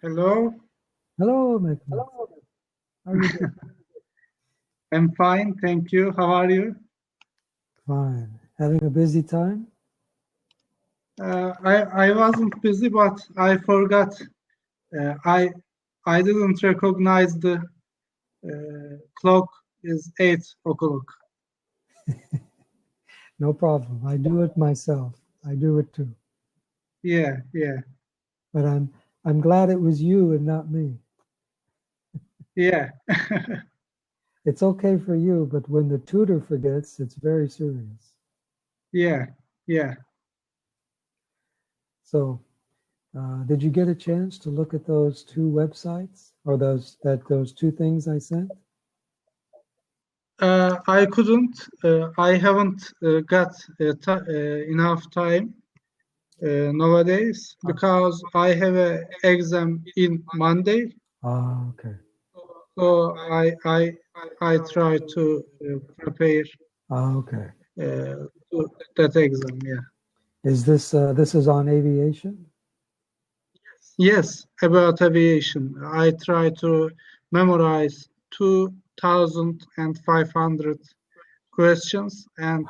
Hello, Hello, Mehmet. How are you doing? I'm fine, thank you. How are you? Fine. Having a busy time? I wasn't busy, but I forgot. Uh, I I didn't recognize the clock is 8 o'clock. No problem. I do it myself. I do it too. Yeah, yeah, But I'm glad it was you and not me. yeah, It's okay for you, but when the tutor forgets, it's very serious. yeah, yeah. So, did you get a chance to look at those two websites or those two things I sent? I couldn't. I haven't got enough time nowadays because I have an exam in Monday. Ah, okay. So I try to prepare Ah, okay. to that exam. Yeah. Is this is on aviation? Yes, about aviation. I try to memorize 2,500 questions, and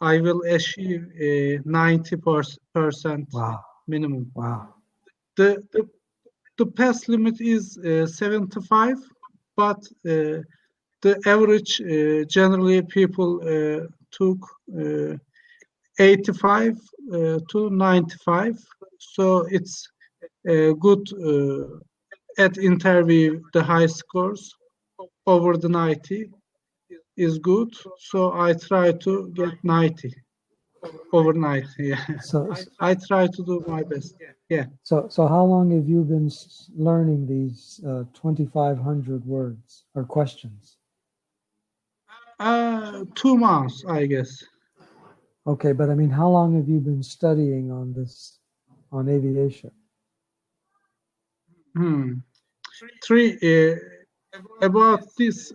I will achieve 90% Wow. minimum. Wow. The, the the pass limit is 75, but the average generally people took 85 to 95, so it's good at interview. The high scores over the 90 is good, so I try to get 90 over 90. Yeah. So, I try to do my best. Yeah. so how long have you been learning these 2,500 words or questions? 2 months, I guess. Okay, but I mean, how long have you been studying on this, on aviation? Hmm. Three about this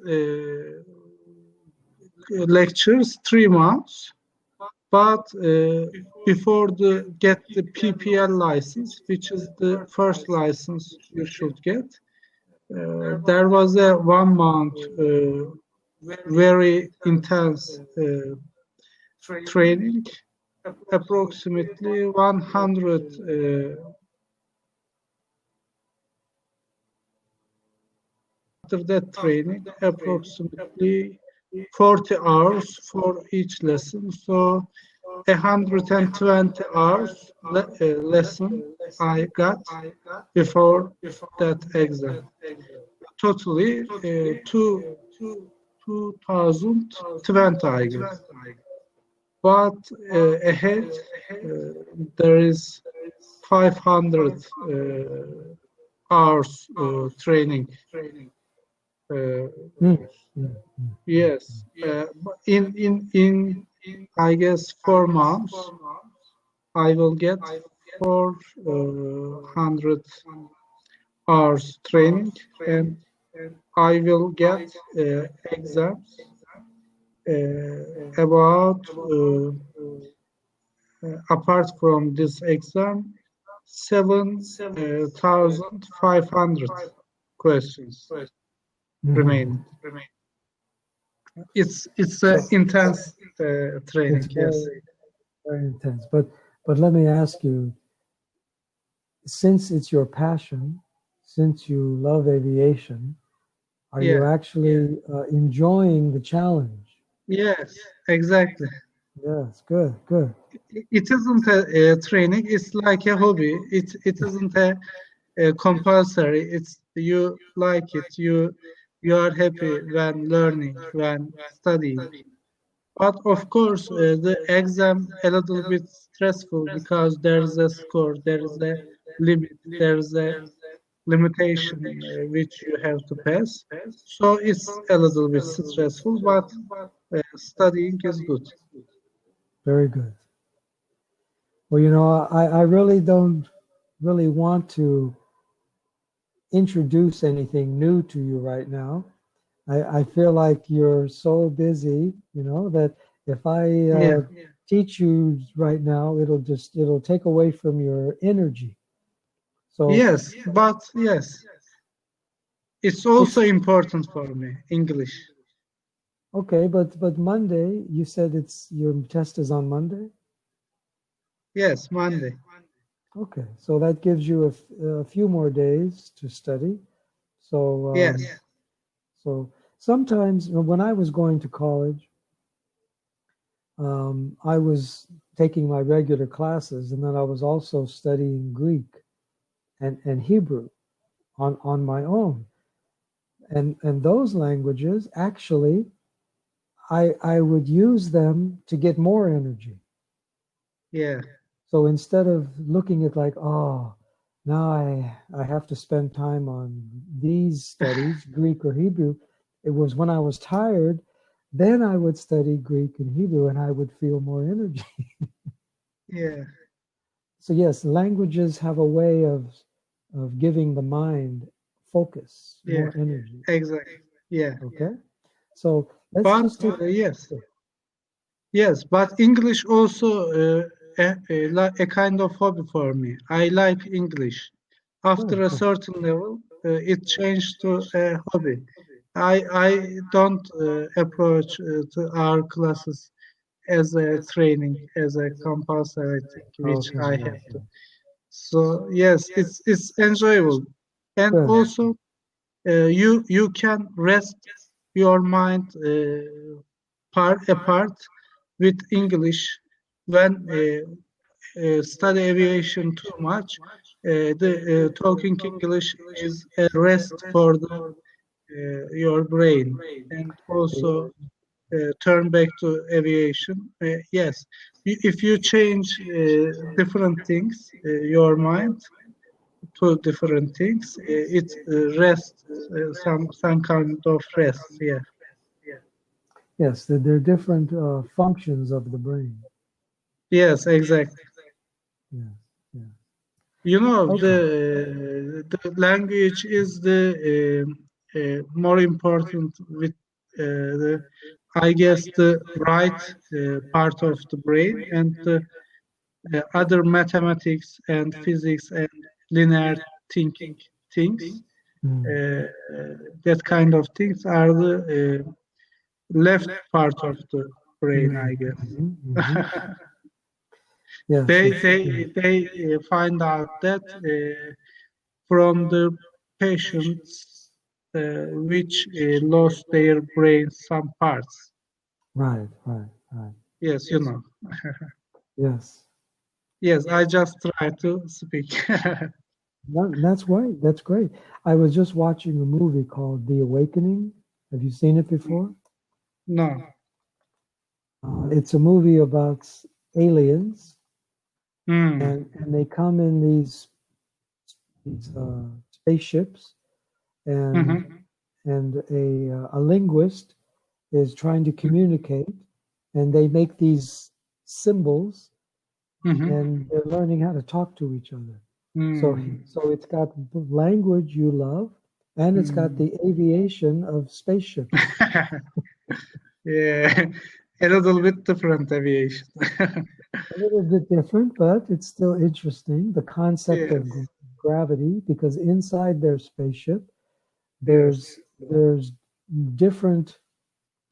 lectures, 3 months. But before the get the PPL license, which is the first license you should get, there was a 1 month very intense training, approximately 100. After that training, approximately 40 hours for each lesson. So 120 hours lesson I got before that exam. Totally 2020, I guess. But ahead there is 500 hours training. Uh, Mm, mm, mm, mm, yes, in I guess 4 months I will get 400 hours training, and I will get exams about apart from this exam 7,500 questions mm. remaining. It's So an intense it's training. Yes. very, very intense. But let me ask you, since it's your passion, since you love aviation, are you Yeah. actually enjoying the challenge? Yes. Exactly. Yes, good, good. It isn't a training. It's like a hobby. It isn't a compulsory. It's you like it. You are happy when learning, when studying. But of course, the exam a little bit stressful because there's a score, there is a limit, there's a limitation which you have to pass. So it's a little bit stressful, but studying is good. Very good. Well, you know, I really don't really want to introduce anything new to you right now. I feel like you're so busy, you know, that if I Yeah, teach you right now, it'll take away from your energy. So Yes, but yes, it's also important for me, English. okay, but Monday, you said it's your test is on Monday? Yes, Monday. Okay, so that gives you a few more days to study. So Yes, so sometimes when I was going to college, I was taking my regular classes, and then I was also studying Greek and Hebrew on my own. And those languages, actually, I would use them to get more energy. yeah, So instead of looking at like, oh, now I have to spend time on these studies, Greek or Hebrew, it was when I was tired, then I would study Greek and Hebrew and I would feel more energy. yeah, So yes, languages have a way of giving the mind focus, yeah, more energy. exactly. Yeah, Okay? So let's but take yes, yes, but English also a kind of hobby for me. I like English. After good, a good. certain level, it changed to a hobby. I don't approach to our classes as a training, as a compulsory thing, which Okay, I yes, have to. yes. So yes, it's enjoyable, and Good. also you can rest your mind part apart with English when study aviation too much. The talking English is a rest for the your brain, and also turn back to aviation. Yes, if you change different things, your mind to different things, it rests some kind of rest. Yeah. Yes, there are different functions of the brain. Yes, exactly. Yeah, yeah. You know, Okay. the language is the more important with the I guess the right part of the brain, and the other mathematics and physics and linear thinking things. Mm. Uh, that kind of things are the left part of the brain, Mm. I guess. Mhm, mhm. Yes, They find out that from the patients which lost their brain some parts. right, right, right. Yes, you know. Yes. Yes, I just try to speak. That's great. That's great. I was just watching a movie called The Awakening. Have you seen it before? No. It's a movie about aliens, Hmm. and they come in these spaceships, and Mhm. a linguist is trying to communicate, and they make these symbols, Mhm. and they're learning how to talk to each other. So, Hmm. so it's got language you love, and it's got Hmm. the aviation of spaceships. Yeah, a little bit different aviation. A little bit different, but it's still interesting. The concept of Yes, gravity, because inside their spaceship, yes, there's different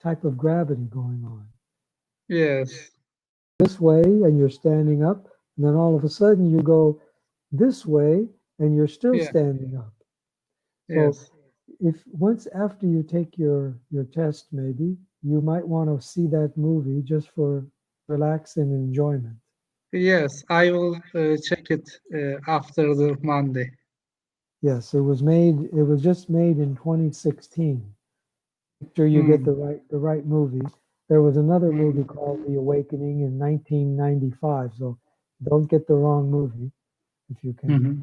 type of gravity going on. yes, This way, and you're standing up, and then all of a sudden you go this way, and you're still yeah, standing up. So yes. if once after you take your test, maybe you might want to see that movie just for relax and enjoyment. Yes, I will check it after the Monday. Yes, it was made. It was just made in 2016. Make sure you get Hmm. the right movie. There was another movie Hmm. called The Awakening in 1995. So don't get the wrong movie if you can. Hmm.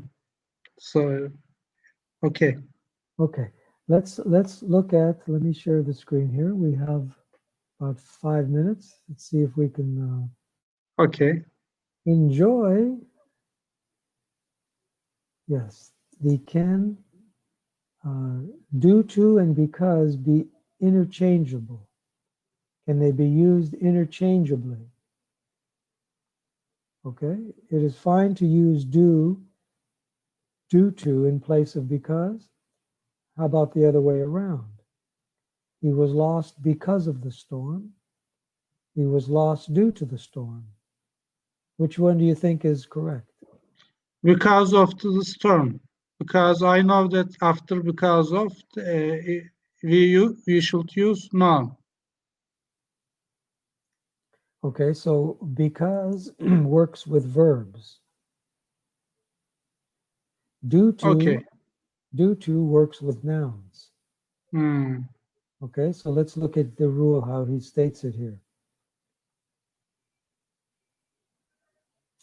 So, okay, Okay, let's look at. Let me share the screen here. We have about 5 minutes. Let's see if we can okay, enjoy. Yes, the can, uh, due to and because be interchangeable? Can they be used interchangeably? Okay, it is fine to use do due to in place of because? How about the other way around? He was lost because of the storm. He was lost due to the storm. Which one do you think is correct? Because of the storm. Because I know that after because of we should use noun. Okay, so because works with verbs. Due Okay. to works with nouns. Hmm. Okay, so let's look at the rule, how he states it here.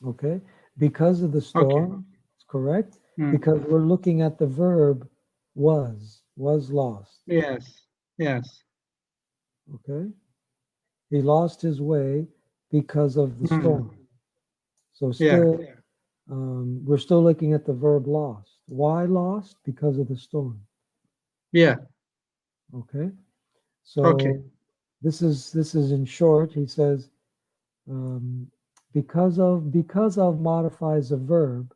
Okay, because of the Okay. storm, it's correct. Hmm. Because we're looking at the verb was lost. Yes. Yes. Okay, he lost his way because of the Hmm. storm. So Yeah. still, we're still looking at the verb lost. Why lost? Because of the storm. Yeah. Okay, Okay. so this is in short. He says um, because of modifies a verb,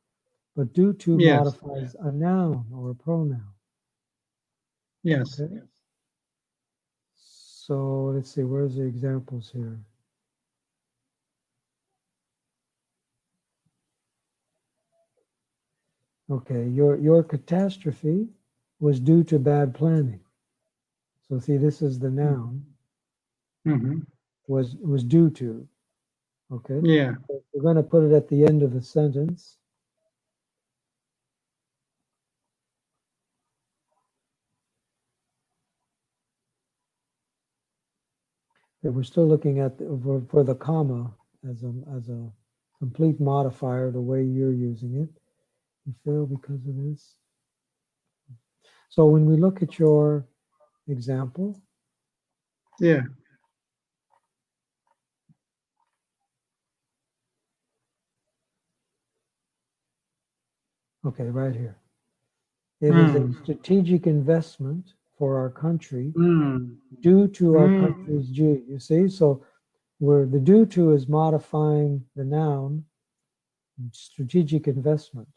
but due to Yes. modifies a noun or a pronoun. Yes. Okay, so let's see, where's the examples here? Okay, your catastrophe was due to bad planning. So see, this is the noun, Mm-hmm. was due to. Okay, Yeah. so we're going to put it at the end of the sentence. Okay, we're still looking at for the comma as a complete modifier, the way you're using it. You fail because of this. So when we look at your example, Yeah. okay, right here. It is a Hmm. strategic investment for our country Hmm. due to our Hmm. country's G. You see, so where the due to is modifying the noun strategic investment.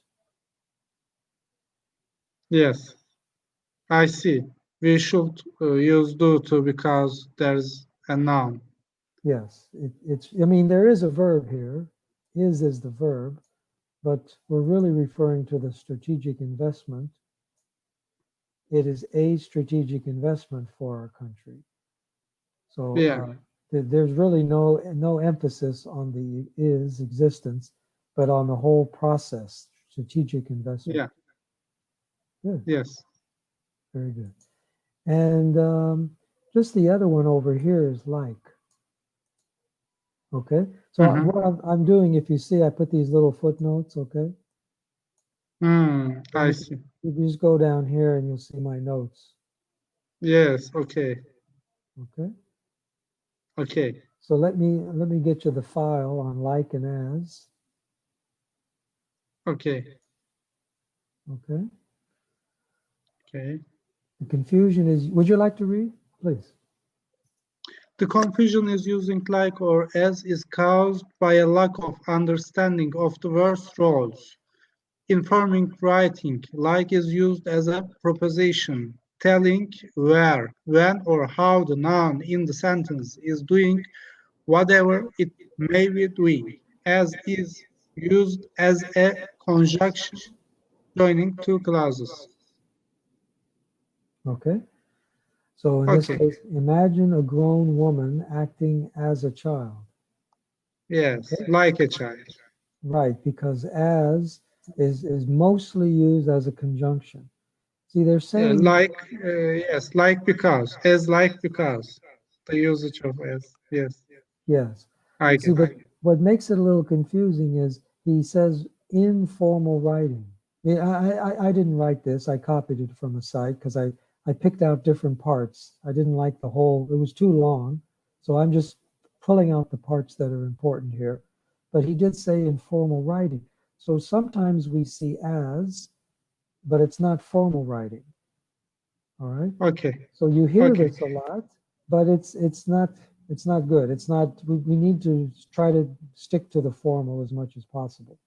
Yes. I see. We should use do to because there's a noun. Yes, it's. I mean, there is a verb here. Is the verb, but we're really referring to the strategic investment. It is a strategic investment for our country. So Yeah. there's really no emphasis on the is existence, but on the whole process, strategic investment. Yeah. Good, Yes. very good. And just the other one over here is like. Okay, so Mm-hmm. what I'm doing, if you see, I put these little footnotes. Okay, Hmm. so I see. you just go down here and you'll see my notes. Yes. Okay. Okay, Okay. so let me get you the file on like and as. Okay. Okay, Okay. the confusion is. Would you like to read, please? The confusion is using like or as is caused by a lack of understanding of the word's roles. In forming writing, like is used as a proposition, telling where, when, or how the noun in the sentence is doing whatever it may be doing, as is used as a conjunction joining two clauses. Okay, so in this Okay, case, imagine a grown woman acting as a child. yes, Okay, like a child. right, because as is mostly used as a conjunction. See, they're saying Yes, like because, as like because, the usage of as, yes, yes. I See, get but it. what makes it a little confusing is he says informal writing. Yeah, I didn't write this. I copied it from a site because I picked out different parts. I didn't like the whole, it was too long. So I'm just pulling out the parts that are important here. But he did say informal writing. So sometimes we see as, but it's not formal writing. All right. Okay, So you hear okay, this a lot, but it's not good. It's not. We need to try to stick to the formal as much as possible.